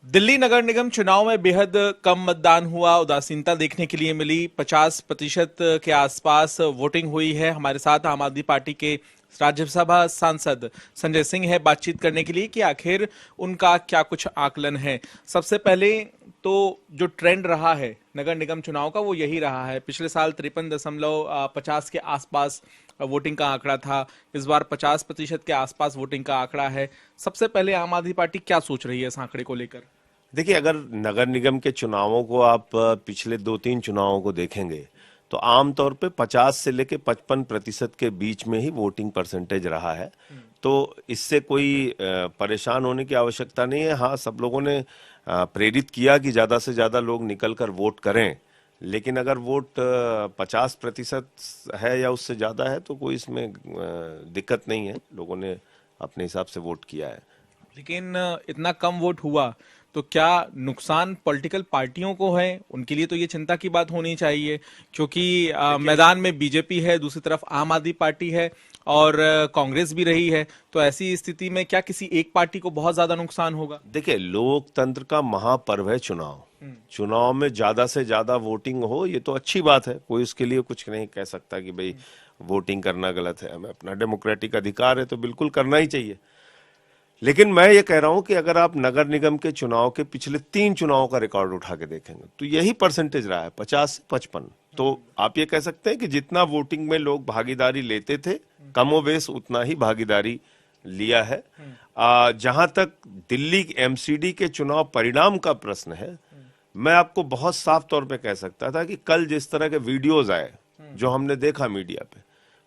दिल्ली नगर निगम चुनाव में बेहद कम मतदान हुआ। उदासीनता देखने के लिए मिली। 50% के आसपास वोटिंग हुई है। हमारे साथ आम आदमी पार्टी के राज्यसभा सांसद संजय सिंह है बातचीत करने के लिए कि आखिर उनका क्या कुछ आकलन है। सबसे पहले तो जो ट्रेंड रहा है नगर निगम चुनाव का वो यही रहा है। पिछले साल 53.50 के आसपास वोटिंग का आंकड़ा था। इस बार 50% के आसपास वोटिंग का आंकड़ा है। सबसे पहले आम आदमी पार्टी क्या सोच रही है इस आंकड़े को लेकर? देखिए, अगर नगर निगम के चुनावों को आप पिछले 2-3 चुनावों को देखेंगे तो आमतौर पे 50 से लेके 55% के बीच में ही वोटिंग परसेंटेज रहा है। तो इससे कोई परेशान होने की आवश्यकता नहीं है। हाँ, सब लोगों ने प्रेरित किया कि ज्यादा से ज्यादा लोग निकल कर वोट करें, लेकिन अगर वोट 50% है या उससे ज्यादा है तो कोई इसमें दिक्कत नहीं है। लोगों ने अपने हिसाब से वोट किया है। लेकिन इतना कम वोट हुआ तो क्या नुकसान पॉलिटिकल पार्टियों को है? उनके लिए तो ये चिंता की बात होनी चाहिए, क्योंकि मैदान में बीजेपी है, दूसरी तरफ आम आदमी पार्टी है और कांग्रेस भी रही है। तो ऐसी स्थिति में क्या किसी एक पार्टी को बहुत ज्यादा नुकसान होगा? देखिए, लोकतंत्र का महापर्व है चुनाव। चुनाव में ज्यादा से ज्यादा वोटिंग हो, ये तो अच्छी बात है। कोई उसके लिए कुछ नहीं कह सकता कि भाई वोटिंग करना गलत है। हमें अपना डेमोक्रेटिक अधिकार है तो बिल्कुल करना ही चाहिए। लेकिन मैं ये कह रहा हूं कि अगर आप नगर निगम के चुनाव के पिछले 3 चुनावों का रिकॉर्ड उठा के देखेंगे तो यही परसेंटेज रहा है, 50 से 55। तो आप ये कह सकते हैं कि जितना वोटिंग में लोग भागीदारी लेते थे, कमोबेश उतना ही भागीदारी लिया है। जहां तक दिल्ली एमसीडी के चुनाव परिणाम का प्रश्न है, मैं आपको बहुत साफ तौर पे कह सकता था कि कल जिस तरह के वीडियोज आए, जो हमने देखा मीडिया पे,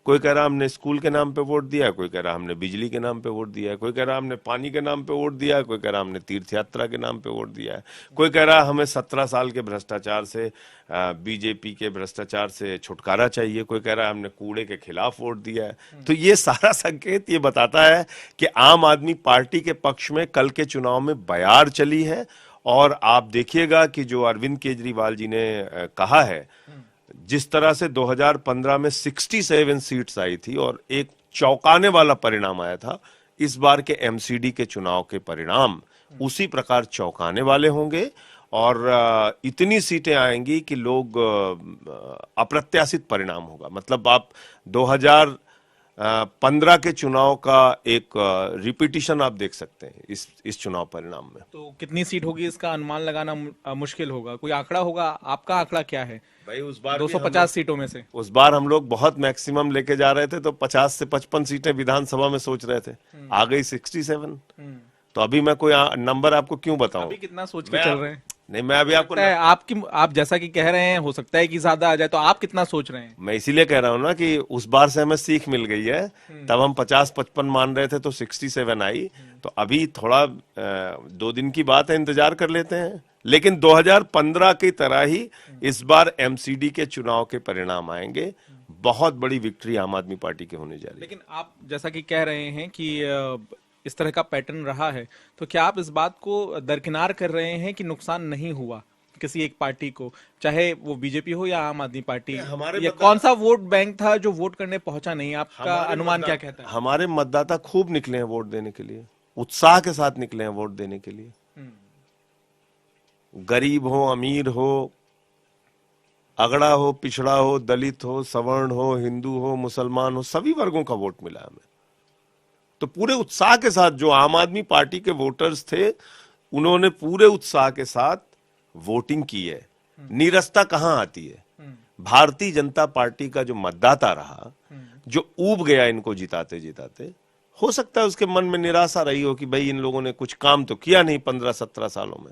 कोई कह रहा हमने स्कूल के नाम पे वोट दिया है, कोई कह रहा हमने बिजली के नाम पे वोट दिया है, कोई कह रहा हमने पानी के नाम पे वोट दिया है, कोई कह रहा हमने तीर्थ यात्रा के नाम पे वोट दिया है, कोई कह रहा हमें 17 साल के भ्रष्टाचार से, बीजेपी के भ्रष्टाचार से छुटकारा चाहिए, कोई कह रहा है हमने कूड़े के खिलाफ वोट दिया है। तो ये सारा संकेत ये बताता है कि आम आदमी पार्टी के पक्ष में कल के चुनाव में बयार चली है। और आप देखिएगा कि जो अरविंद केजरीवाल जी ने कहा है, जिस तरह से 2015 में 67 सीट्स आई थी और एक चौंकाने वाला परिणाम आया था, इस बार के एमसीडी के चुनाव के परिणाम उसी प्रकार चौंकाने वाले होंगे। और इतनी सीटें आएंगी कि लोग अप्रत्याशित परिणाम होगा। मतलब आप 2015 के चुनाव का एक रिपीटिशन आप देख सकते हैं इस चुनाव परिणाम में। तो कितनी सीट होगी इसका अनुमान लगाना मुश्किल होगा। कोई आंकड़ा होगा? आपका आंकड़ा क्या है? भाई, उस बार 250 सीटों में से उस बार हम लोग बहुत मैक्सिमम लेके जा रहे थे, तो 50 से 55 सीटें विधानसभा में सोच रहे थे, आ गई 67। तो अभी मैं कोई नंबर आपको क्यों बताऊं? अभी कितना सोच के चल रहे हैं? नहीं, मैं अभी आपको है आप जैसा कि कह रहे हैं, हो सकता है कि ज्यादा आ जाए, तो आप कितना सोच रहे हैं? मैं इसीलिए कह रहा हूं ना कि उस बार से हमें सीख मिल गई है। तब हम 50-55 मान रहे थे तो 67 आई। तो अभी थोड़ा 2 दिन की बात है, इंतजार कर लेते हैं। लेकिन 2015 की तरह ही इस बार एमसीडी के चुनाव के परिणाम आएंगे। बहुत बड़ी विक्ट्री आम आदमी पार्टी की होने जा रही है। लेकिन आप जैसा कि कह रहे हैं कि इस तरह का पैटर्न रहा है, तो क्या आप इस बात को दरकिनार कर रहे हैं कि नुकसान नहीं हुआ किसी एक पार्टी को, चाहे वो बीजेपी हो या आम आदमी पार्टी? ये कौन सा वोट बैंक था जो वोट करने पहुंचा नहीं? आपका अनुमान क्या कहता है? हमारे मतदाता खूब निकले हैं वोट देने के लिए, उत्साह के साथ निकले हैं वोट देने के लिए। गरीब हो, अमीर हो, अगड़ा हो, पिछड़ा हो, दलित हो, सवर्ण हो, हिंदू हो, मुसलमान हो, सभी वर्गों का वोट मिला हमें। तो पूरे उत्साह के साथ जो आम आदमी पार्टी के वोटर्स थे, उन्होंने पूरे उत्साह के साथ वोटिंग की है। नीरसता कहां आती है? भारतीय जनता पार्टी का जो मतदाता रहा, जो ऊब गया इनको जिताते जिताते, हो सकता है उसके मन में निराशा रही हो कि भाई इन लोगों ने कुछ काम तो किया नहीं 15-17 सालों में।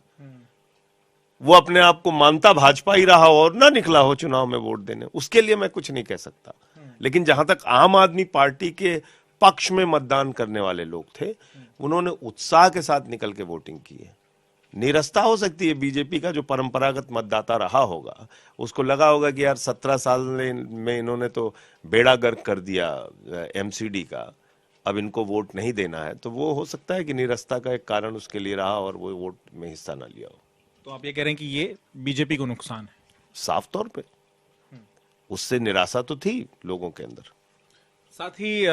वो अपने आप को मानता भाजपा ही रहा और ना निकला हो चुनाव में वोट देने, उसके लिए मैं कुछ नहीं कह सकता। लेकिन जहां तक आम आदमी पार्टी के पक्ष में मतदान करने वाले लोग थे, उन्होंने उत्साह के साथ निकल के वोटिंग की है। निरस्ता हो सकती है, बीजेपी का जो परंपरागत मतदाता रहा होगा, उसको लगा होगा कि यार 17 साल में इन्होंने तो बेड़ा गर्क कर दिया एमसीडी का, अब इनको वोट नहीं देना है। तो वो हो सकता है कि निरस्ता का एक कारण उसके लिए रहा और वो वोट में हिस्सा ना लिया हो। तो आप ये कह रहे हैं कि ये बीजेपी को नुकसान है? साफ तौर पे उससे निराशा तो थी लोगों के अंदर। साथ ही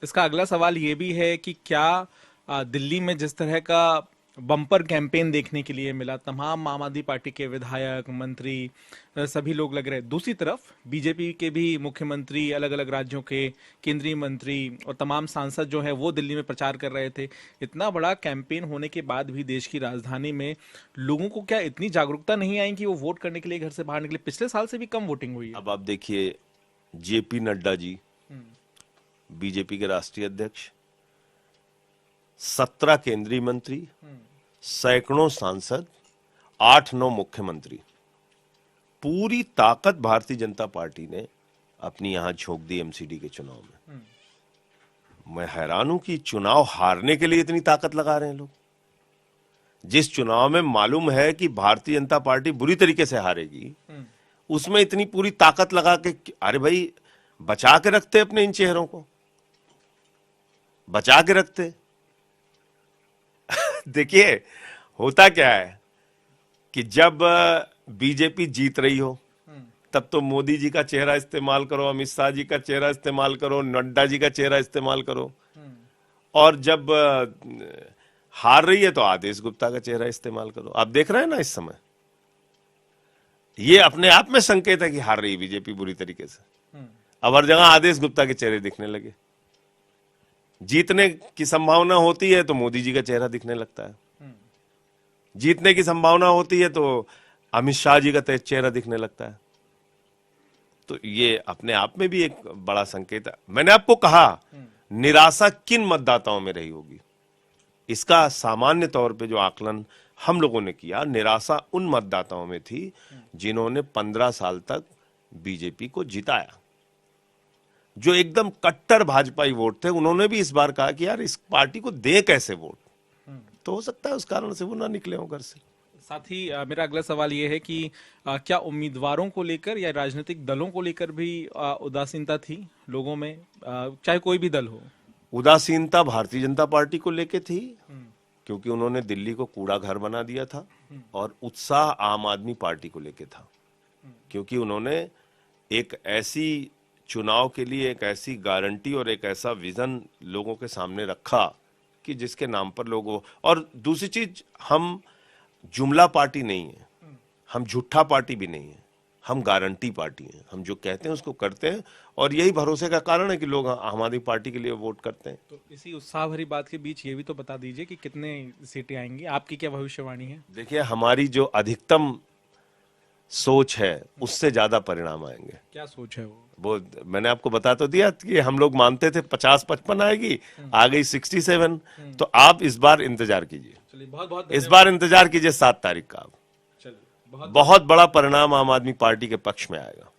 इसका अगला सवाल ये भी है कि क्या दिल्ली में जिस तरह का बम्पर कैंपेन देखने के लिए मिला। तमाम आम आदमी पार्टी के विधायक, मंत्री, सभी लोग लग रहे। दूसरी तरफ बीजेपी के भी मुख्यमंत्री, अलग अलग राज्यों के केंद्रीय मंत्री और तमाम सांसद जो है वो दिल्ली में प्रचार कर रहे थे। इतना बड़ा कैंपेन होने के बाद भी देश की राजधानी में लोगों को क्या इतनी जागरूकता नहीं आई कि वो वोट करने के लिए घर से बाहर निकले? पिछले साल से भी कम वोटिंग हुई है। अब आप देखिए, जेपी नड्डा जी, बीजेपी के राष्ट्रीय अध्यक्ष, 17 केंद्रीय मंत्री, सैकड़ों सांसद, 8-9 मुख्यमंत्री, पूरी ताकत भारतीय जनता पार्टी ने अपनी यहां झोंक दी एमसीडी के चुनाव में। मैं हैरान हूं कि चुनाव हारने के लिए इतनी ताकत लगा रहे हैं लोग। जिस चुनाव में मालूम है कि भारतीय जनता पार्टी बुरी तरीके से हारेगी, उसमें इतनी पूरी ताकत लगा के, अरे भाई बचा के रखते अपने इन चेहरों को, बचा के रखते। देखिए होता क्या है कि जब बीजेपी जीत रही हो तब तो मोदी जी का चेहरा इस्तेमाल करो, अमित शाह जी का चेहरा इस्तेमाल करो, नड्डा जी का चेहरा इस्तेमाल करो, और जब हार रही है तो आदेश गुप्ता का चेहरा इस्तेमाल करो। आप देख रहे हैं ना इस समय, ये अपने आप में संकेत है कि हार रही है बीजेपी बुरी तरीके से। अब हर जगह आदेश गुप्ता के चेहरे दिखने लगे। जीतने की संभावना होती है तो मोदी जी का चेहरा दिखने लगता है, जीतने की संभावना होती है तो अमित शाह जी का चेहरा दिखने लगता है। तो ये अपने आप में भी एक बड़ा संकेत है। मैंने आपको कहा, निराशा किन मतदाताओं में रही होगी, इसका सामान्य तौर पे जो आकलन हम लोगों ने किया, निराशा उन मतदाताओं में थी जिन्होंने 15 साल तक बीजेपी को जिताया, जो एकदम कट्टर भाजपाई वोट थे। उन्होंने भी इस बार कहा कि यार इस पार्टी को दे कैसे वोट, तो हो सकता है उस कारण से वो ना निकले हों घर से। साथ ही मेरा अगला सवाल ये है कि क्या उम्मीदवारों को लेकर या राजनीतिक दलों को लेकर भी उदासीनता थी लोगों में, चाहे कोई भी दल हो? उदासीनता भारतीय जनता पार्टी को लेके थी, क्योंकि उन्होंने दिल्ली को कूड़ा घर बना दिया था, और उत्साह आम आदमी पार्टी को लेके था, क्योंकि उन्होंने एक ऐसी चुनाव के लिए एक ऐसी गारंटी और एक ऐसा विजन लोगों के सामने रखा कि जिसके नाम पर लोगों। और दूसरी चीज, हम जुमला पार्टी नहीं है, हम झूठा पार्टी भी नहीं है, हम गारंटी पार्टी हैं। हम जो कहते हैं उसको करते हैं, और यही भरोसे का कारण है कि लोग आम आदमी पार्टी के लिए वोट करते हैं। तो इसी उत्साह भरी बात के बीच ये भी तो बता दीजिए कि कितने सीटें आएंगी, आपकी क्या भविष्यवाणी है? देखिए, हमारी जो अधिकतम सोच है उससे ज्यादा परिणाम आएंगे। क्या सोच है वो? मैंने आपको बता तो दिया कि हम लोग मानते थे 50-55 आएगी, आ गई 67। तो आप इस बार इंतजार कीजिए, चलिए बहुत बहुत इस बार इंतजार कीजिए 7 तारीख का। आप चलिए बहुत बहुत बड़ा परिणाम आम आदमी पार्टी के पक्ष में आएगा।